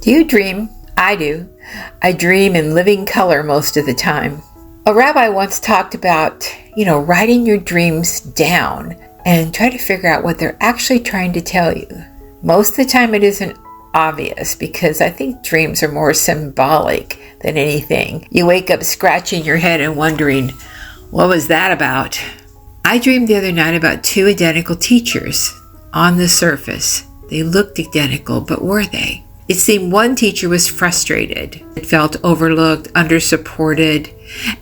Do you dream? I do. I dream in living color most of the time. A rabbi once talked about, writing your dreams down and try to figure out what they're actually trying to tell you. Most of the time it isn't obvious because I think dreams are more symbolic than anything. You wake up scratching your head and wondering, what was that about? I dreamed the other night about two identical teachers. On the surface, they looked identical, but were they? It seemed one teacher was frustrated. It felt overlooked, under-supported,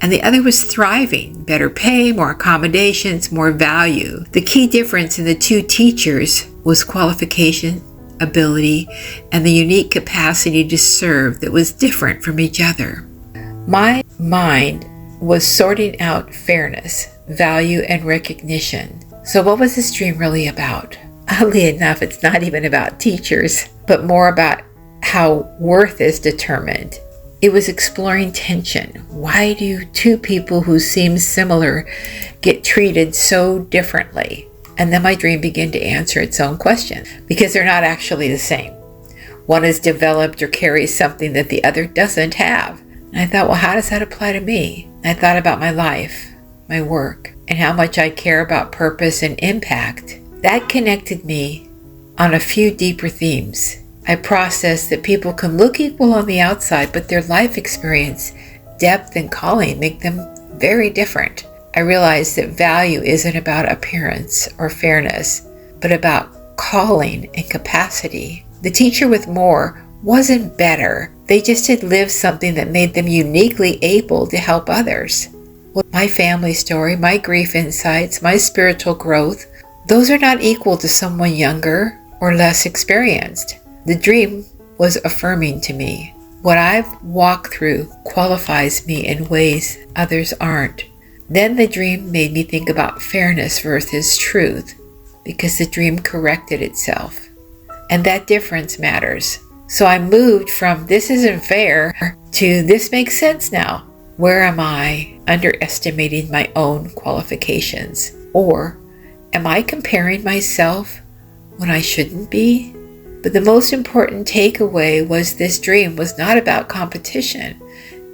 and the other was thriving. Better pay, more accommodations, more value. The key difference in the two teachers was qualification, ability, and the unique capacity to serve that was different from each other. My mind was sorting out fairness, value, and recognition. So what was this dream really about? Oddly enough, it's not even about teachers, but more about how worth is determined. It was exploring tension. Why do two people who seem similar get treated so differently? And then my dream began to answer its own question, because they're not actually the same. One is developed or carries something that the other doesn't have. And I thought, well, how does that apply to me? I thought about my life, my work, and how much I care about purpose and impact. That connected me on a few deeper themes. I processed that people can look equal on the outside, but their life experience, depth, and calling make them very different. I realized that value isn't about appearance or fairness, but about calling and capacity. The teacher with more wasn't better. They just had lived something that made them uniquely able to help others. Well, my family story, my grief insights, my spiritual growth, those are not equal to someone younger or less experienced. The dream was affirming to me. What I've walked through qualifies me in ways others aren't. Then the dream made me think about fairness versus truth, because the dream corrected itself. And that difference matters. So I moved from this isn't fair to this makes sense now. Where am I underestimating my own qualifications? Or am I comparing myself when I shouldn't be? But the most important takeaway was this dream was not about competition.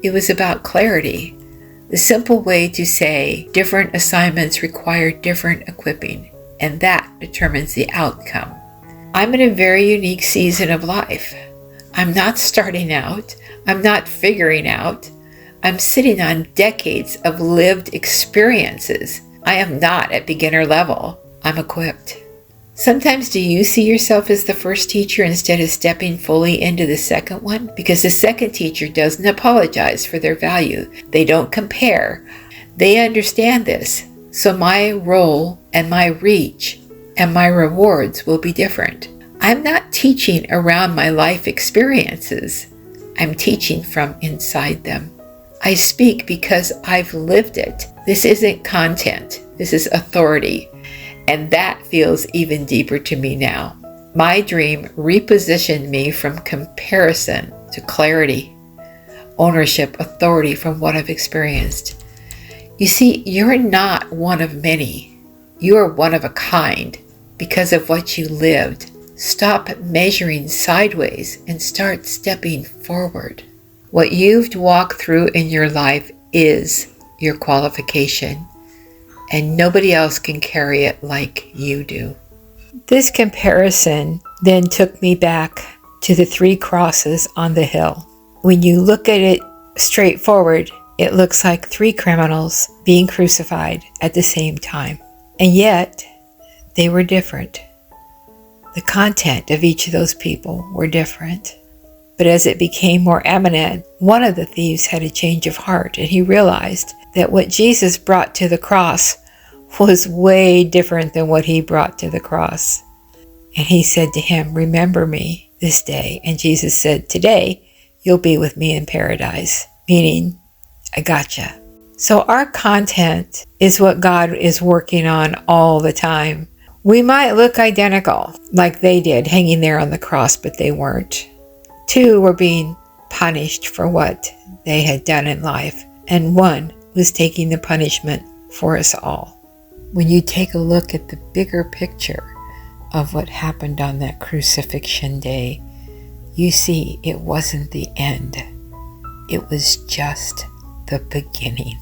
It was about clarity. The simple way to say different assignments require different equipping, and that determines the outcome. I'm in a very unique season of life. I'm not starting out. I'm not figuring out. I'm sitting on decades of lived experiences. I am not at beginner level. I'm equipped. Sometimes do you see yourself as the first teacher instead of stepping fully into the second one? Because the second teacher doesn't apologize for their value. They don't compare. They understand this. So my role and my reach and my rewards will be different. I'm not teaching around my life experiences. I'm teaching from inside them. I speak because I've lived it. This isn't content. This is authority. And that feels even deeper to me now. My dream repositioned me from comparison to clarity, ownership, authority from what I've experienced. You see, you're not one of many. You are one of a kind because of what you lived. Stop measuring sideways and start stepping forward. What you've walked through in your life is your qualification. And nobody else can carry it like you do. This comparison then took me back to the 3 crosses on the hill. When you look at it straightforward, it looks like 3 criminals being crucified at the same time. And yet, they were different. The content of each of those people were different. But as it became more eminent, one of the thieves had a change of heart, and he realized that what Jesus brought to the cross was way different than what he brought to the cross. And he said to him, "Remember me this day." And Jesus said, "Today, you'll be with me in paradise." Meaning, I gotcha. So our content is what God is working on all the time. We might look identical, like they did, hanging there on the cross, but they weren't. 2 were being punished for what they had done in life, and 1 was taking the punishment for us all. When you take a look at the bigger picture of what happened on that crucifixion day, You see, it wasn't the end. It was just the beginning.